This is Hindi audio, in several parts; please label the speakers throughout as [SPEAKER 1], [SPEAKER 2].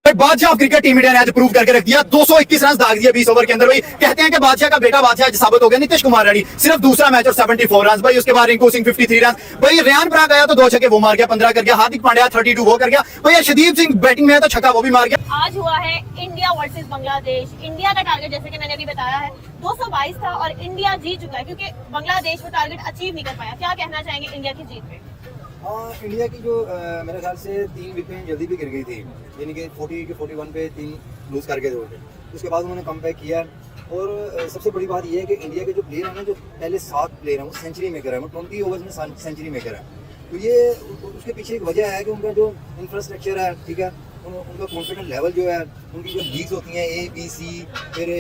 [SPEAKER 1] बादशाह ऑफ क्रिकेट टीम इंडिया ने आज प्रूव करके रख दिया। 221 रन दाग दिए 20 ओवर के अंदर। भाई कहते हैं कि बादशाह का बेटा बादशाह आज साबित हो गया। नीतीश कुमार रेड्डी सिर्फ दूसरा मैच और 74 रन। भाई उसके बाद रिंकू सिंह 53 रन। भाई रेयान पराग आया तो 2 छक्के वो मार गया, 15 कर गया। हार्दिक पांड्या 32 वो कर गया। भाई अर्शदीप सिंह बैटिंग में है तो छक्का वो भी मार गया।
[SPEAKER 2] आज हुआ है इंडिया वर्सेस बांग्लादेश। इंडिया का टारगेट जैसे कि मैंने अभी बताया है 222 था और इंडिया जीत चुका है क्योंकि बांग्लादेश वो टारगेट अचीव नहीं कर पाया। क्या कहना चाहेंगे इंडिया की जीत पे?
[SPEAKER 3] इंडिया की जो मेरे ख्याल से 3 विकेट जल्दी भी गिर गई थी, यानी कि 40 के 41 पे 3 लूज करके थे। उसके बाद उन्होंने कम बैक किया। और सबसे बड़ी बात यह है कि इंडिया के जो प्लेयर हैं ना, जो पहले 7 प्लेयर हैं वो सेंचुरी मेकर है, वो 20 ओवर्स में सेंचुरी मेकर है। तो ये उसके पीछे एक वजह है कि उनका जो इंफ्रास्ट्रक्चर है, ठीक है, उनका कॉन्फिडेंस लेवल जो है, उनकी जो लीग्स होती हैं ABC फिर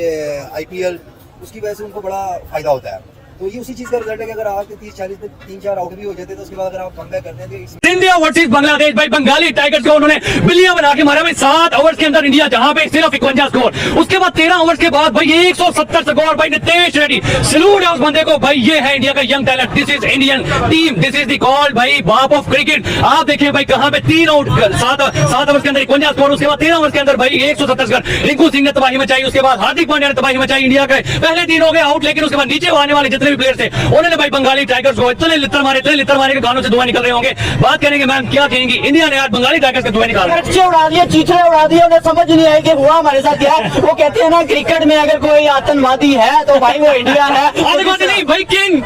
[SPEAKER 3] IPL, उसकी वजह से उनको बड़ा फ़ायदा होता है। तो ये उसी चीज का रिजल्ट है कि अगर आपके 30-40 पे 3-4 आउट भी हो जाते हैं तो उसके बाद अगर आप कम बैक करते हैं तो
[SPEAKER 4] इंडिया वर्सेस बांग्लादेश। भाई बंगाली टाइगर्स को उन्होंने बिलिया बना के मारा। भाई 7 ओवर्स के अंदर इंडिया जहां पे सिर्फ 51 स्कोर, उसके बाद 13 ओवर्स के बाद भाई 170 स्कोर। भाई नितेश रेड्डी सैल्यूट है उस बंदे को। भाई ये है इंडिया का young talent. This is Indian team, this is the call भाई बाप ऑफ क्रिकेट। आप देखिए भाई कहां पे 3 आउट 7 ओवर्स के अंदर 51 स्कोर, उसके बाद 13 ओवर्स के अंदर भाई 170 स्कोर। रिंकू सिंह ने तबाही मचाई, उसके बाद हार्दिक पांड्या ने तबाही मचाई। इंडिया के पहले 3 हो गए आउट, लेकिन उसके बाद नीचे आने वाले जितने भी प्लेयर थे उन्होंने भाई बंगाली टाइगर्स को इतने लित्तर मारे के गानों से धुआं निकल रहे होंगे। बात करेंगे मैम क्या कहेंगी? इंडिया ने आज बंगाली टाइगर्स के धुआं निकाला,
[SPEAKER 5] उड़ा दिया, चीथड़े उड़ा दिए। उन्हें समझ नहीं आई कि हुआ हमारे साथ क्या। वो कहते हैं ना क्रिकेट में अगर कोई आतंकवादी है तो भाई वो इंडिया है।
[SPEAKER 4] आतंकवादी नहीं भाई, किंग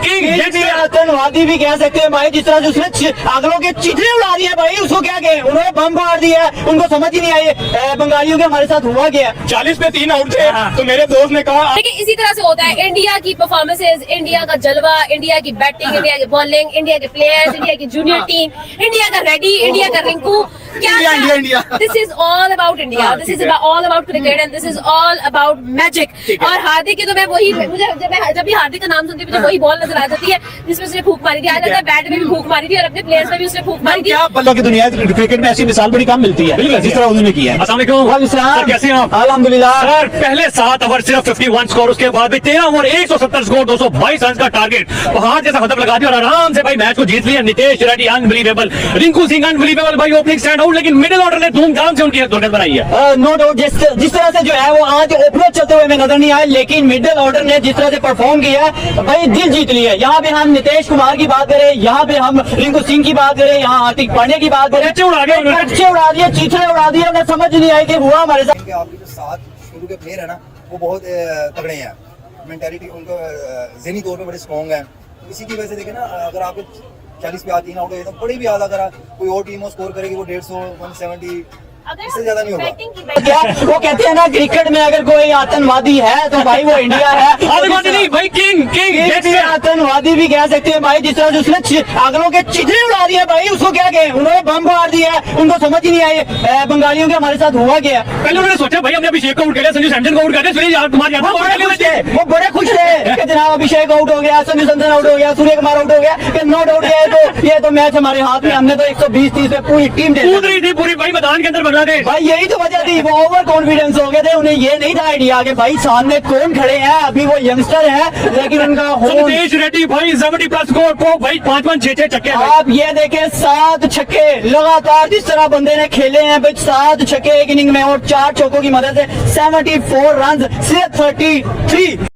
[SPEAKER 5] आतंकवादी भी कह सकते हैं भाई। जिस तरह उसने अगलों के चीथड़े उड़ा दिए भाई, उसको क्या कहे, उन्होंने बम मार दिया, उनको समझ ही नहीं आई बंगालियों के हमारे साथ हुआ क्या।
[SPEAKER 4] 40 पे 3 आउट थे तो मेरे दोस्त ने कहा।
[SPEAKER 2] लेकिन इसी तरह से होता है इंडिया की परफॉर्मेंसेज, इंडिया का जलवा, इंडिया की बैटिंग, इंडिया की बॉलिंग, इंडिया के प्लेयर्स, इंडिया की जूनियर टीम, इंडिया का रेडी, इंडिया का Rinku.
[SPEAKER 1] India
[SPEAKER 2] this is all about India, this is all about cricket and this is all about magic. और हार्दिक की तो मैं वही, मुझे जब भी हार्दिक का नाम सुनती हूँ मुझे वही बॉल नजर आ जाती है जिसमें उसने फूंक मारी थी। आज लगता है बैट में भी फूंक मारी थी और अपने प्लेयर्स में भी उसने फूंक मारी थी।
[SPEAKER 4] बल्लों की दुनिया क्रिकेट में ऐसी मिसाल बड़ी कम मिलती है, बिल्कुल जिस तरह उन्होंने किया है। अस्सलाम वालेकुम सर, कैसे हैं आप?
[SPEAKER 5] अल्हम्दुलिल्लाह
[SPEAKER 4] सर, पहले 7 ओवर सिर्फ 51 स्कोर, उसके बाद 13 ओवर 170 स्कोर, 222 रन का टारगेट, पहाड़ जैसा खतम लगा दिया और आराम से भाई मैच को जीत लिया। नितेश रेड्डी अनबिलीवेबल, रिंकू सिंह अनबिलीवेबल भाई ओपनिंग स्टैंड आउट, लेकिन मिडिल ऑर्डर ने धूमधाम से उनकी दुर्गत बनाई है।
[SPEAKER 5] नो डाउट जिस तरह से जो है वो आज ओपनर चलते हुए हमें नजर नहीं आए, लेकिन मिडिल ऑर्डर ने जिस तरह से परफॉर्म किया भाई दिल जीत लिया। यहाँ पे हम नीतीश कुमार की बात करें, यहाँ पे हम रिंकू सिंह की बात करें, यहाँ हार्दिक पांड्या की बात करें,
[SPEAKER 4] अच्छे उड़ा
[SPEAKER 5] दिए, चीथड़े उड़ा दिए। उन्हें समझ नहीं आई कि हुआ हमारे साथ।
[SPEAKER 3] आपके जो 7 शुरू के प्लेयर है ना, वो बहुत तगड़े हैं, मेंटालिटी उनका ज़हनी तौर पे बड़े स्ट्रॉन्ग है। इसी की वजह से देखें ना, अगर आपके 40 पे 3 आउट हो तो बड़ी भी आधा अगर कोई और टीम स्कोर करेगी वो 150 170 इससे ज्यादा नहीं होगा।
[SPEAKER 5] क्या वो कहते हैं ना क्रिकेट में अगर कोई आतंकवादी है तो भाई वो इंडिया है।
[SPEAKER 4] आतंकवादी नहीं भाई, किंग
[SPEAKER 5] आतंकवादी भी कह सकते हैं भाई। जिस तरह उसने अगलों के चिथड़े उड़ा दिए भाई, उसको क्या कहे, उन्होंने बम मार दिया, उनको समझ ही नहीं आई बंगालियों के हमारे साथ हुआ क्या।
[SPEAKER 4] पहले उन्होंने सोचा भाई हमने अभिषेक को आउट किया, संजू सैमसन को आउट किया, सूर्य कुमार यादव
[SPEAKER 5] वो बड़े खुश थे कि जनाब अभिषेक आउट हो गया, संजू सैमसन आउट हो गया, सूर्य कुमार आउट हो गया। नो डाउट ये तो मैच हमारे हाथ में, हमने तो 120-30 पे पूरी टीम
[SPEAKER 4] कूद रही थी पूरी भाई मैदान के अंदर बांग्लादेश।
[SPEAKER 5] भाई यही तो वजह थी, वो ओवर कॉन्फिडेंस हो गए थे। उन्हें ये नहीं था आइडिया कि भाई सामने कौन खड़े हैं, अभी वो यंगस्टर है लेकिन उनका
[SPEAKER 4] नितेश रेड्डी भाई 70+ स्कोर को भाई 5-5 6-6 छक्के।
[SPEAKER 5] आप ये देखें 7 छक्के लगातार जिस तरह बंदे ने खेले हैं भाई, 7 छक्के एक इनिंग में और 4 चौकों की मदद से 74 रन, सिर्फ 33